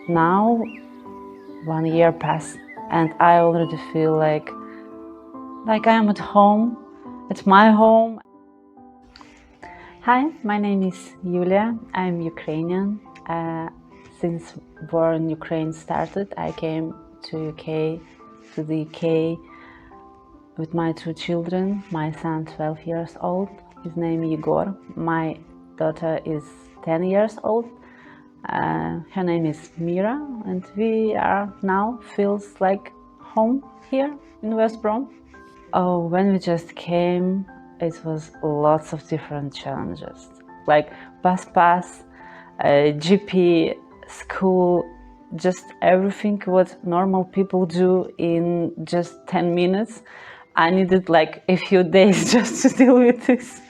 Now 1 year passed and I already feel like I am at home. It's my home. Hi, my name is Yulia. I'm Ukrainian. Since war in Ukraine started, I came to the UK with my 2 children. My son 12 years old, his name Igor. My daughter is 10 years old. Her name is Mira, and we are now feels like home here in West Brom. Oh, when we just came, it was lots of different challenges, like bus pass, GP, school, just everything what normal people do in just 10 minutes. I needed like a few days just to deal with this.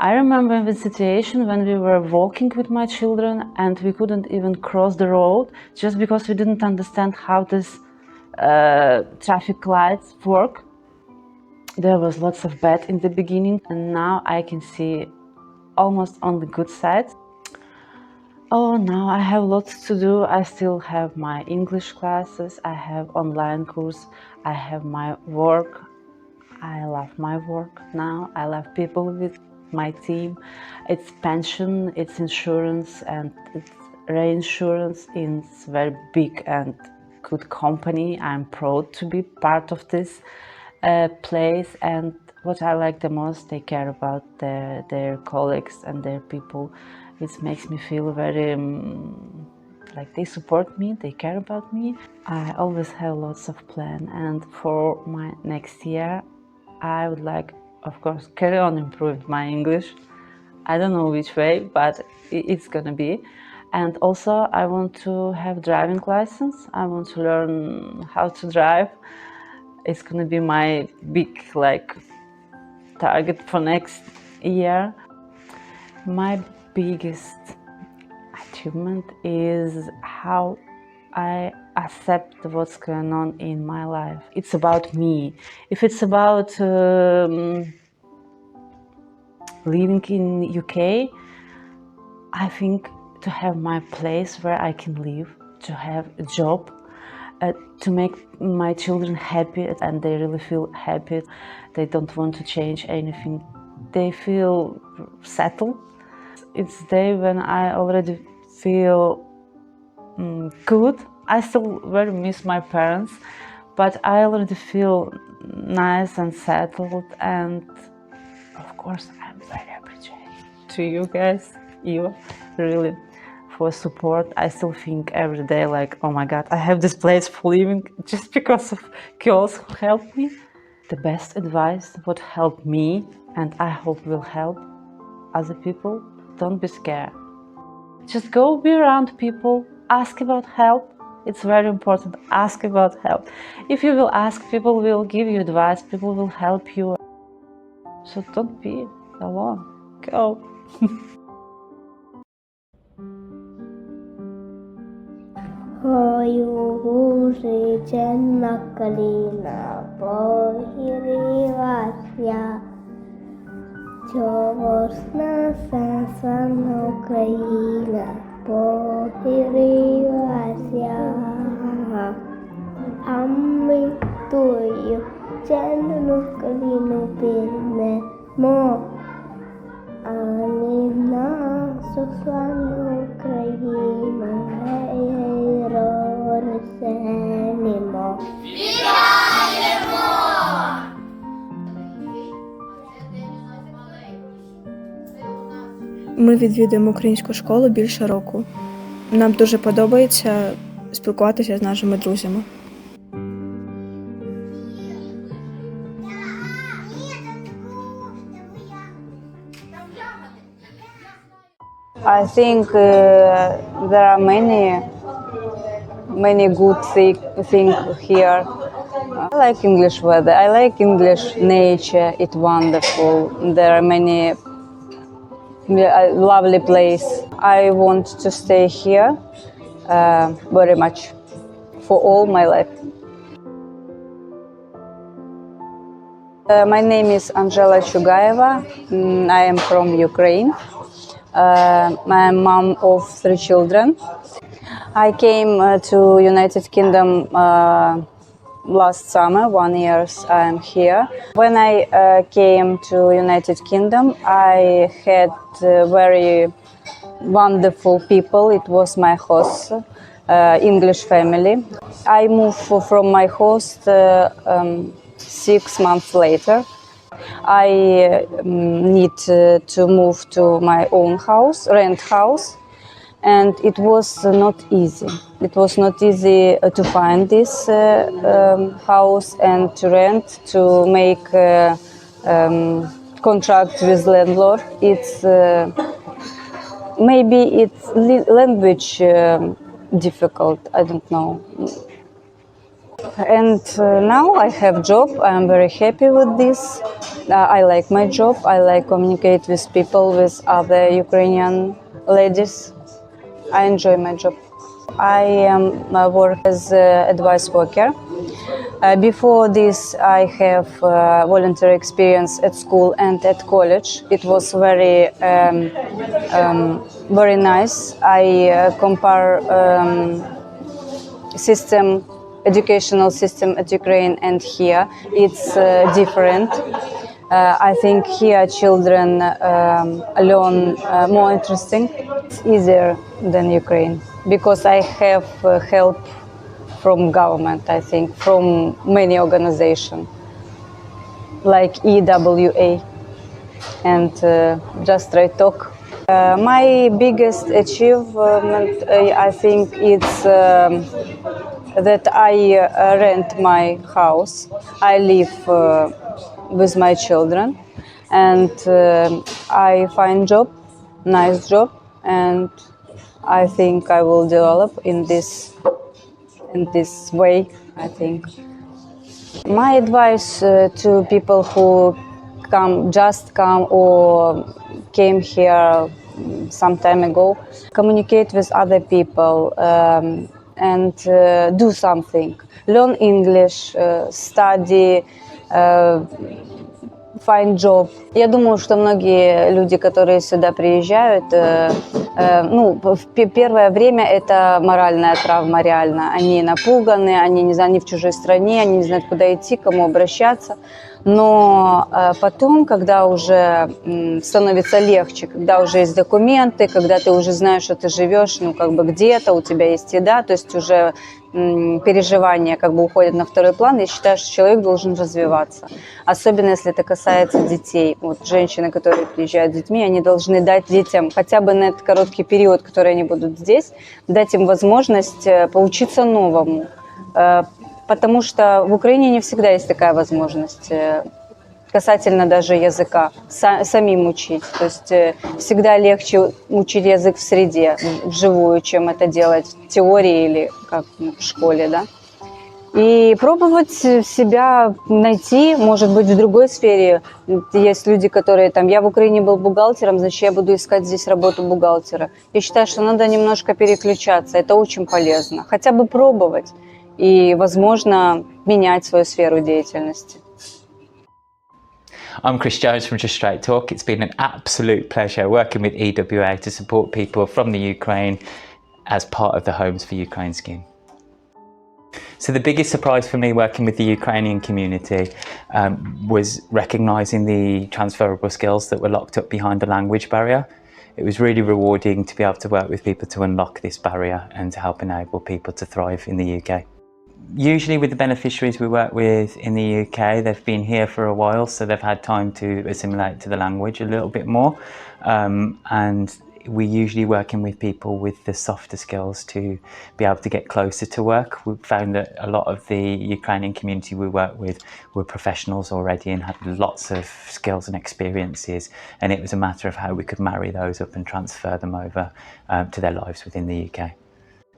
I remember the situation when we were walking with my children and we couldn't even cross the road just because we didn't understand how this traffic lights work. There was lots of bad in the beginning, and now I can see almost on the good side. Oh, now I have lots to do. I still have my English classes, I have online course, I have my work. I love my work now. I love people with my team. It's pension, it's insurance, and it's reinsurance in very big and good company. I'm proud to be part of this place, and what I like the most, they care about their colleagues and their people. It makes me feel very like they support me, they care about me. I always have lots of plans, and for my next year I would like, of course, carry on improving my English. I don't know which way, but it's gonna be. And also I want to have driving license. I want to learn how to drive. It's gonna be my big target for next year. My biggest achievement is how I accept what's going on in my life. It's about me. If it's about living in UK, I think to have my place where I can live, to have a job, to make my children happy, and they really feel happy. They don't want to change anything. They feel settled. It's the day when I already feel good. I still very miss my parents, but I already feel nice and settled, and of course I'm very appreciative to you guys, you really, for support. I still think every day like, oh my god, I have this place for living just because of girls who help me. The best advice what helped me, and I hope will help other people, don't be scared. Just go be around people, ask about help. It's very important, ask about help. If you will ask, people will give you advice, people will help you. So don't be alone, go. Hojuhuusisen nakkalina pohjirivasia. Jovosna san Ukraina pohjirivasia. Ammi tuiju sen nakkalinu pirme mo. Alina sosvan Ukraina heirorsенimo. Ми відвідуємо українську школу більше року. Нам дуже подобається спілкуватися з нашими друзями. I think there are many good things here. I like English weather. I like English nature. It's wonderful. There are many lovely place. I want to stay here very much for all my life. My name is Angela Chugaeva. I am from Ukraine. I'm mom of 3 children. I came to United Kingdom last summer. 1 year I'm here. When I came to United Kingdom, I had very wonderful people. It was my host, English family. I moved from my host 6 months later. I need to move to my own house, rent house, and it was not easy. It was not easy to find this house and to rent, to make contract with landlord. It's maybe it's language difficult. I don't know. And now I have job. I'm very happy with this. I like my job. I like communicate with people, with other Ukrainian ladies. I enjoy my job. I work as advice worker. Before this, I have voluntary experience at school and at college. It was very, very nice. I compare educational system at Ukraine and here. It's different. I think here children learn more interesting. It's easier than Ukraine because I have help from government, I think, from many organizations like EWA and Just Right Talk. My biggest achievement, I think, it's that I rent my house. I live with my children, and I find job, nice job, and I think I will develop in this way. I think my advice to people who come or came here some time ago: communicate with other people and do something. Learn English, study. Find job. Я думаю, что многие люди, которые сюда приезжают, в первое время это моральная травма реально. Они напуганы, они не знают, они в чужой стране, они не знают, куда идти, к кому обращаться. Но потом, когда уже становится легче, когда уже есть документы, когда ты уже знаешь, что ты живешь, где-то, у тебя есть еда, то есть уже переживания уходят на второй план. Я считаю, что человек должен развиваться. Особенно, если это касается детей. Вот женщины, которые приезжают с детьми, они должны дать детям хотя бы на этот короткий период, который они будут здесь, дать им возможность поучиться новому. Потому что в Украине не всегда есть такая возможность, касательно даже языка, самим учить. То есть всегда легче учить язык в среде, вживую, чем это делать в теории или как в школе, да. И пробовать себя найти, может быть, в другой сфере. Есть люди, которые я в Украине был бухгалтером, значит, я буду искать здесь работу бухгалтера. Я считаю, что надо немножко переключаться, это очень полезно. Хотя бы пробовать и, возможно, менять свою сферу деятельности. I'm Chris Jones from Just Straight Talk. It's been an absolute pleasure working with EWA to support people from the Ukraine as part of the Homes for Ukraine scheme. So the biggest surprise for me working with the Ukrainian community was recognising the transferable skills that were locked up behind a language barrier. It was really rewarding to be able to work with people to unlock this barrier and to help enable people to thrive in the UK. Usually with the beneficiaries we work with in the UK, they've been here for a while, so they've had time to assimilate to the language a little bit more. And we're usually working with people with the softer skills to be able to get closer to work. We've found that a lot of the Ukrainian community we work with were professionals already and had lots of skills and experiences, and it was a matter of how we could marry those up and transfer them over to their lives within the UK.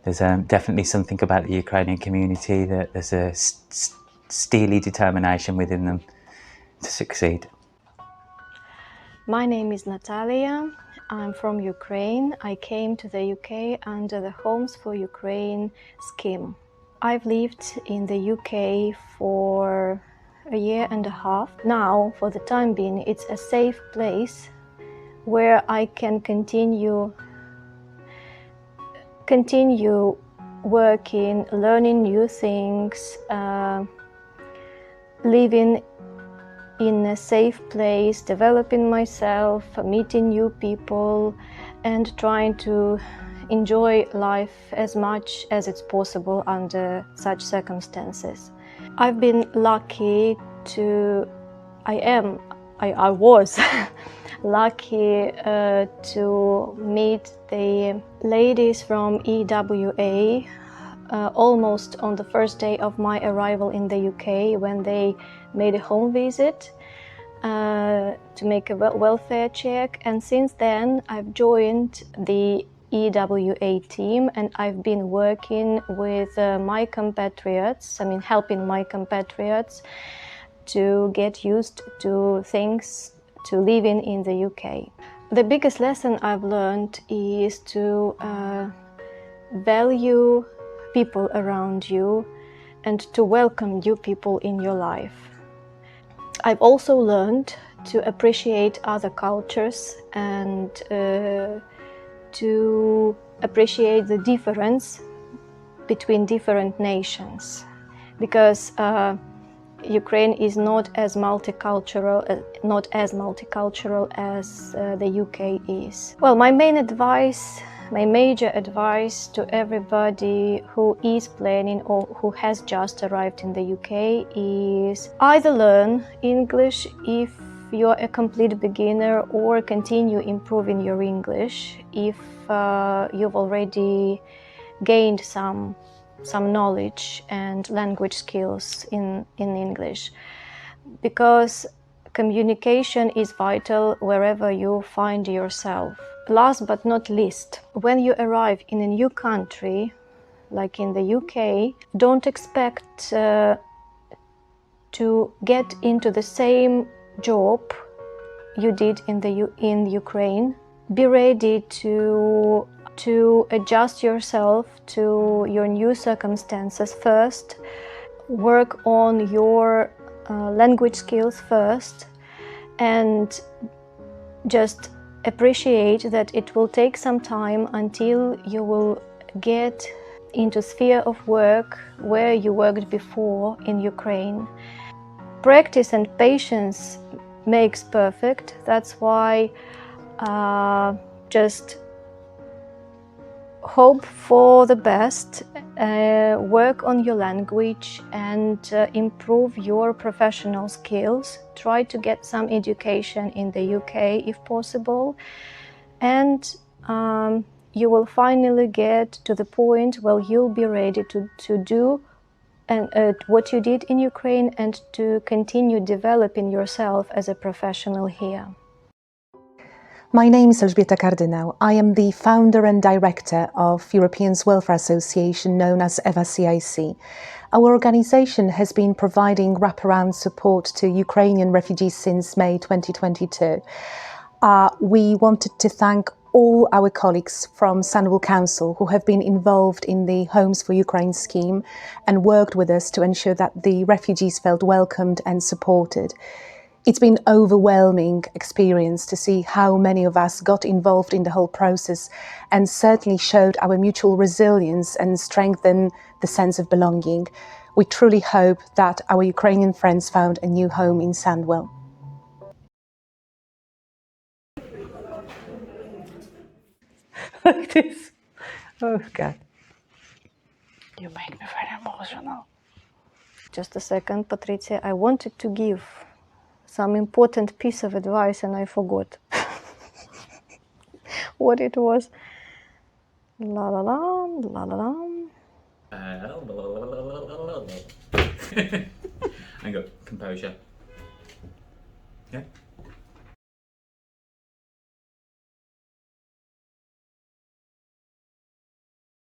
There's definitely something about the Ukrainian community that there's a steely determination within them to succeed. My name is Natalia. I'm from Ukraine. I came to the UK under the Homes for Ukraine scheme. I've lived in the UK for a year and a half. Now, for the time being, it's a safe place where I can continue working, learning new things, living in a safe place, developing myself, meeting new people, and trying to enjoy life as much as it's possible under such circumstances. I've been lucky I was lucky to meet the ladies from EWA almost on the first day of my arrival in the UK, when they made a home visit to make a welfare check. And since then I've joined the EWA team, and I've been working with my compatriots, helping my compatriots to get used to things, to living in the UK. The biggest lesson I've learned is to value people around you and to welcome new people in your life. I've also learned to appreciate other cultures and to appreciate the difference between different nations, because Ukraine is not as multicultural as the UK is. Well, my major advice to everybody who is planning or who has just arrived in the UK is either learn English if you're a complete beginner, or continue improving your English if you've already gained some knowledge and language skills in English, because communication is vital wherever you find yourself. Last but not least, when you arrive in a new country, like in the UK, don't expect to get into the same job you did in Ukraine. Be ready to adjust yourself to your new circumstances first. Work on your language skills first, and just appreciate that it will take some time until you will get into sphere of work where you worked before in Ukraine. Practice and patience makes perfect. That's why just hope for the best, work on your language and improve your professional skills. Try to get some education in the UK if possible, and you will finally get to the point where you'll be ready to do what you did in Ukraine and to continue developing yourself as a professional here. My name is Elżbieta Kardynał. I am the founder and director of Europeans Welfare Association, known as EWA-CIC. Our organisation has been providing wraparound support to Ukrainian refugees since May 2022. We wanted to thank all our colleagues from Sandwell Council who have been involved in the Homes for Ukraine scheme and worked with us to ensure that the refugees felt welcomed and supported. It's been an overwhelming experience to see how many of us got involved in the whole process and certainly showed our mutual resilience and strengthened the sense of belonging. We truly hope that our Ukrainian friends found a new home in Sandwell. Like this. Oh God. You make me very emotional. Just a second, Patricia. I wanted to give some important piece of advice and I forgot what it was. La la la, la la la. And go, composure. Yeah.